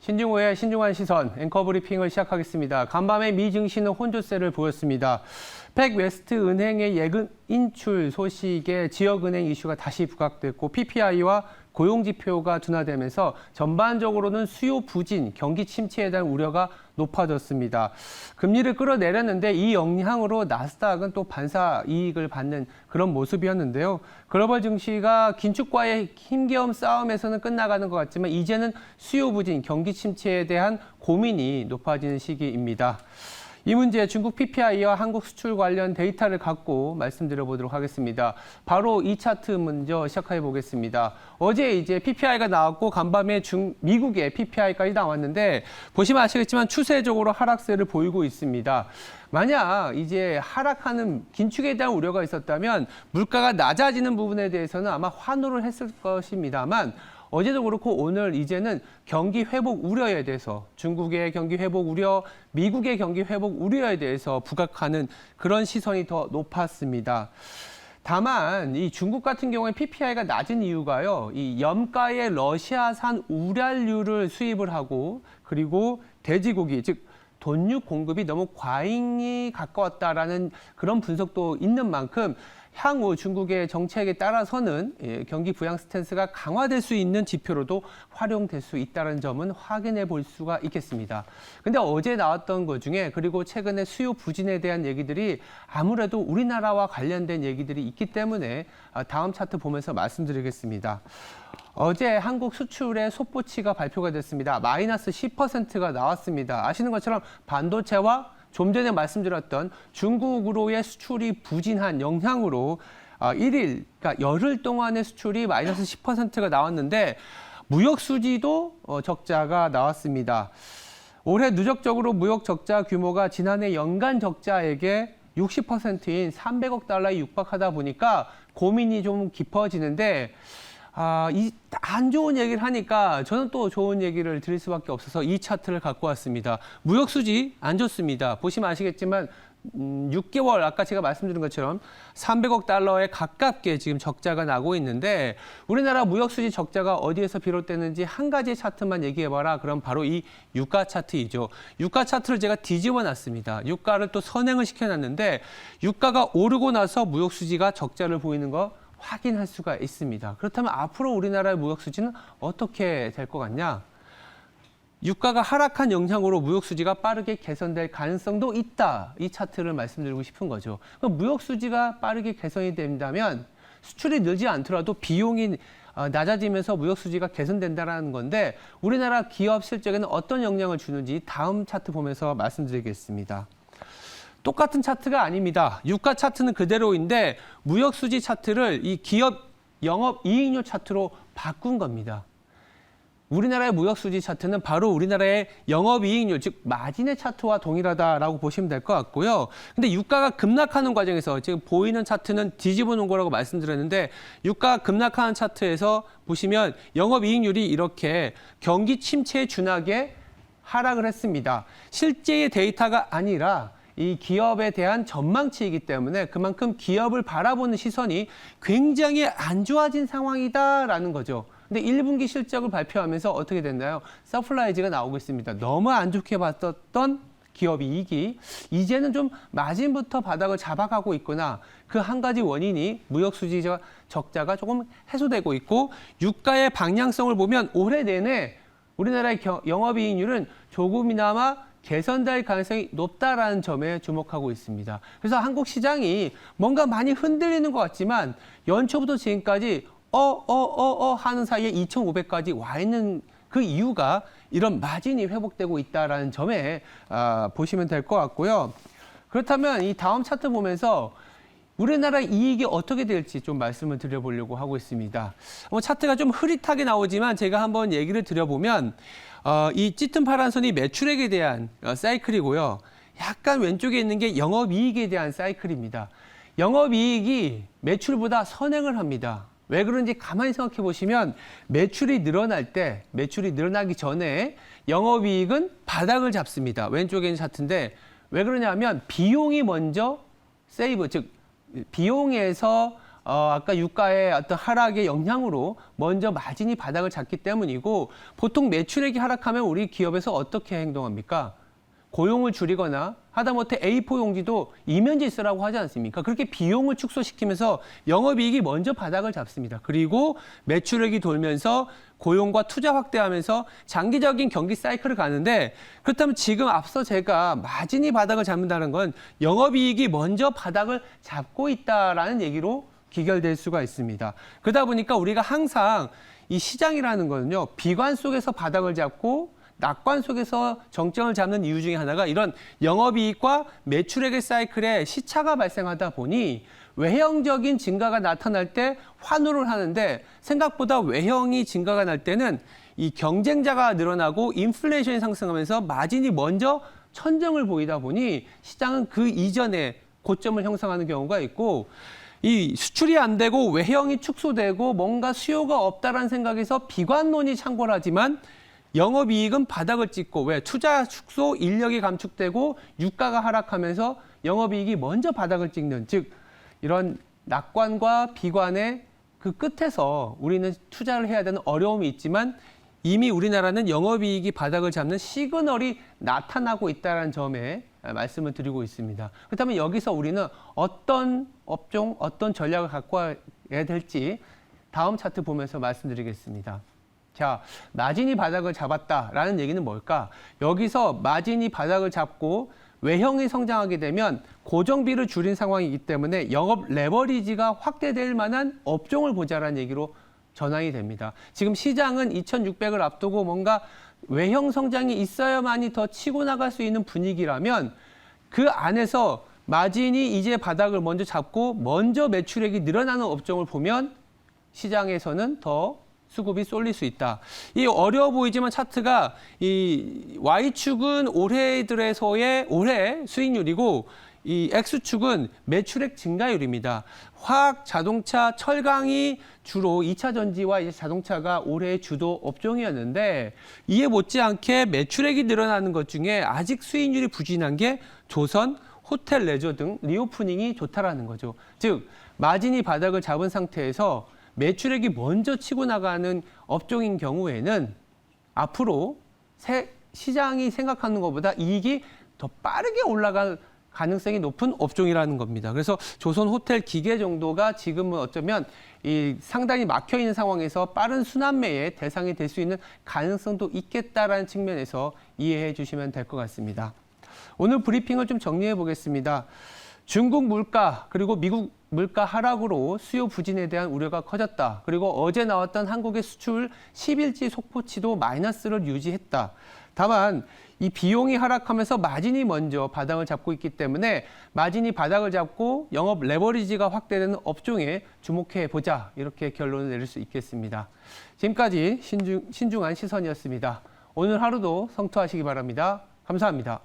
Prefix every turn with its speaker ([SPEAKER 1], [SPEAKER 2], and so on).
[SPEAKER 1] 신중호의 신중한 시선 앵커 브리핑을 시작하겠습니다. 간밤에 미 증시는 혼조세를 보였습니다. 팩웨스트 은행의 예금 인출 소식에 지역은행 이슈가 다시 부각됐고 PPI와 고용지표가 둔화되면서 전반적으로는 수요 부진, 경기 침체에 대한 우려가 높아졌습니다. 금리를 끌어내렸는데 이 영향으로 나스닥은 또 반사 이익을 받는 그런 모습이었는데요. 글로벌 증시가 긴축과의 힘겨운 싸움에서는 끝나가는 것 같지만 이제는 수요 부진, 경기 침체에 대한 고민이 높아지는 시기입니다. 이 문제 중국 PPI와 한국 수출 관련 데이터를 갖고 말씀드려보도록 하겠습니다. 바로 이 차트 먼저 시작해 보겠습니다. 어제 이제 PPI가 나왔고 간밤에 미국의 PPI까지 나왔는데 보시면 아시겠지만 추세적으로 하락세를 보이고 있습니다. 만약 이제 하락하는 긴축에 대한 우려가 있었다면 물가가 낮아지는 부분에 대해서는 아마 환호를 했을 것입니다만 어제도 그렇고 오늘 이제는 경기 회복 우려에 대해서 중국의 경기 회복 우려, 미국의 경기 회복 우려에 대해서 부각하는 그런 시선이 더 높았습니다. 다만 이 중국 같은 경우에 PPI가 낮은 이유가요. 이 염가의 러시아산 우량유를 수입을 하고 그리고 돼지고기, 즉 돈육 공급이 너무 과잉이 가까웠다라는 그런 분석도 있는 만큼 향후 중국의 정책에 따라서는 경기 부양 스탠스가 강화될 수 있는 지표로도 활용될 수 있다는 점은 확인해 볼 수가 있겠습니다. 근데 어제 나왔던 것 중에 그리고 최근에 수요 부진에 대한 얘기들이 아무래도 우리나라와 관련된 얘기들이 있기 때문에 다음 차트 보면서 말씀드리겠습니다. 어제 한국 수출의 속보치가 발표가 됐습니다. 마이너스 10%가 나왔습니다. 아시는 것처럼 반도체와 좀 전에 말씀드렸던 중국으로의 수출이 부진한 영향으로 그러니까 열흘 동안의 수출이 마이너스 10%가 나왔는데 무역 수지도 적자가 나왔습니다. 올해 누적적으로 무역 적자 규모가 지난해 연간 적자액의 60%인 300억 달러에 육박하다 보니까 고민이 좀 깊어지는데 이 안 좋은 얘기를 하니까 저는 또 좋은 얘기를 드릴 수밖에 없어서 이 차트를 갖고 왔습니다. 무역 수지 안 좋습니다. 보시면 아시겠지만 6개월 아까 제가 말씀드린 것처럼 300억 달러에 가깝게 지금 적자가 나고 있는데 우리나라 무역 수지 적자가 어디에서 비롯되는지 한 가지 차트만 얘기해봐라. 그럼 바로 이 유가 차트이죠. 유가 차트를 제가 뒤집어 놨습니다. 유가를 또 선행을 시켜놨는데 유가가 오르고 나서 무역 수지가 적자를 보이는 거 확인할 수가 있습니다. 그렇다면 앞으로 우리나라의 무역 수지는 어떻게 될 것 같냐? 유가가 하락한 영향으로 무역 수지가 빠르게 개선될 가능성도 있다. 이 차트를 말씀드리고 싶은 거죠. 그럼 무역 수지가 빠르게 개선이 된다면 수출이 늘지 않더라도 비용이 낮아지면서 무역 수지가 개선된다는 건데 우리나라 기업 실적에는 어떤 영향을 주는지 다음 차트 보면서 말씀드리겠습니다. 똑같은 차트가 아닙니다. 유가 차트는 그대로인데 무역 수지 차트를 이 기업 영업 이익률 차트로 바꾼 겁니다. 우리나라의 무역 수지 차트는 바로 우리나라의 영업 이익률, 즉 마진의 차트와 동일하다라고 보시면 될 것 같고요. 근데 유가가 급락하는 과정에서 지금 보이는 차트는 뒤집어 놓은 거라고 말씀드렸는데 유가가 급락하는 차트에서 보시면 영업 이익률이 이렇게 경기 침체에 준하게 하락을 했습니다. 실제의 데이터가 아니라 이 기업에 대한 전망치이기 때문에 그만큼 기업을 바라보는 시선이 굉장히 안 좋아진 상황이다라는 거죠. 근데 1분기 실적을 발표하면서 어떻게 됐나요? 서프라이즈가 나오고 있습니다. 너무 안 좋게 봤었던 기업 이익이 이제는 좀 마진부터 바닥을 잡아가고 있구나. 그 한 가지 원인이 무역 수지 적자가 조금 해소되고 있고 유가의 방향성을 보면 올해 내내 우리나라의 영업이익률은 조금이나마 개선될 가능성이 높다라는 점에 주목하고 있습니다. 그래서 한국 시장이 뭔가 많이 흔들리는 것 같지만 연초부터 지금까지 하는 사이에 2,500까지 와 있는 그 이유가 이런 마진이 회복되고 있다라는 점에 보시면 될 것 같고요. 그렇다면 이 다음 차트 보면서 우리나라 이익이 어떻게 될지 좀 말씀을 드려보려고 하고 있습니다. 차트가 좀 흐릿하게 나오지만 제가 한번 얘기를 드려보면 이 짙은 파란 선이 매출액에 대한 사이클이고요. 약간 왼쪽에 있는 게 영업이익에 대한 사이클입니다. 영업이익이 매출보다 선행을 합니다. 왜 그런지 가만히 생각해 보시면 매출이 늘어나기 전에 영업이익은 바닥을 잡습니다. 왼쪽에 있는 차트인데 왜 그러냐면 비용이 먼저 세이브, 즉 비용에서 아까 유가의 어떤 하락의 영향으로 먼저 마진이 바닥을 잡기 때문이고 보통 매출액이 하락하면 우리 기업에서 어떻게 행동합니까? 고용을 줄이거나 하다못해 A4 용지도 이면지 쓰라고 하지 않습니까? 그렇게 비용을 축소시키면서 영업이익이 먼저 바닥을 잡습니다. 그리고 매출액이 돌면서 고용과 투자 확대하면서 장기적인 경기 사이클을 가는데 그렇다면 지금 앞서 제가 마진이 바닥을 잡는다는 건 영업이익이 먼저 바닥을 잡고 있다라는 얘기로 귀결될 수가 있습니다. 그러다 보니까 우리가 항상 이 시장이라는 거는요, 비관 속에서 바닥을 잡고 낙관 속에서 정점을 잡는 이유 중에 하나가 이런 영업이익과 매출액의 사이클에 시차가 발생하다 보니 외형적인 증가가 나타날 때 환호를 하는데 생각보다 외형이 증가가 날 때는 이 경쟁자가 늘어나고 인플레이션이 상승하면서 마진이 먼저 천정을 보이다 보니 시장은 그 이전에 고점을 형성하는 경우가 있고 이 수출이 안 되고 외형이 축소되고 뭔가 수요가 없다라는 생각에서 비관론이 창궐하지만 영업이익은 바닥을 찍고 왜 투자 축소, 인력이 감축되고 유가가 하락하면서 영업이익이 먼저 바닥을 찍는 즉 이런 낙관과 비관의 그 끝에서 우리는 투자를 해야 되는 어려움이 있지만 이미 우리나라는 영업이익이 바닥을 잡는 시그널이 나타나고 있다는 점에 말씀을 드리고 있습니다. 그렇다면 여기서 우리는 어떤 업종, 어떤 전략을 갖고 와야 될지 다음 차트 보면서 말씀드리겠습니다. 자, 마진이 바닥을 잡았다라는 얘기는 뭘까? 여기서 마진이 바닥을 잡고 외형이 성장하게 되면 고정비를 줄인 상황이기 때문에 영업 레버리지가 확대될 만한 업종을 보자라는 얘기로 전환이 됩니다. 지금 시장은 2,600을 앞두고 뭔가 외형 성장이 있어야만이 더 치고 나갈 수 있는 분위기라면 그 안에서 마진이 이제 바닥을 먼저 잡고 먼저 매출액이 늘어나는 업종을 보면 시장에서는 더 수급이 쏠릴 수 있다. 이 어려워 보이지만 차트가 이 Y축은 올해 들에서의 올해 수익률이고 이 X축은 매출액 증가율입니다. 화학, 자동차, 철강이 주로 2차 전지와 이제 자동차가 올해의 주도 업종이었는데 이에 못지않게 매출액이 늘어나는 것 중에 아직 수익률이 부진한 게 조선, 호텔, 레저 등 리오프닝이 좋다라는 거죠. 즉 마진이 바닥을 잡은 상태에서 매출액이 먼저 치고 나가는 업종인 경우에는 앞으로 시장이 생각하는 것보다 이익이 더 빠르게 올라갈 가능성이 높은 업종이라는 겁니다. 그래서 조선 호텔 기계 정도가 지금은 어쩌면 이 상당히 막혀 있는 상황에서 빠른 순환매의 대상이 될 수 있는 가능성도 있겠다라는 측면에서 이해해 주시면 될 것 같습니다. 오늘 브리핑을 좀 정리해 보겠습니다. 중국 물가 그리고 미국 물가 하락으로 수요 부진에 대한 우려가 커졌다. 그리고 어제 나왔던 한국의 수출 10일치 속보치도 마이너스를 유지했다. 다만 이 비용이 하락하면서 마진이 먼저 바닥을 잡고 있기 때문에 마진이 바닥을 잡고 영업 레버리지가 확대되는 업종에 주목해 보자. 이렇게 결론을 내릴 수 있겠습니다. 지금까지 신중한 시선이었습니다. 오늘 하루도 성투하시기 바랍니다. 감사합니다.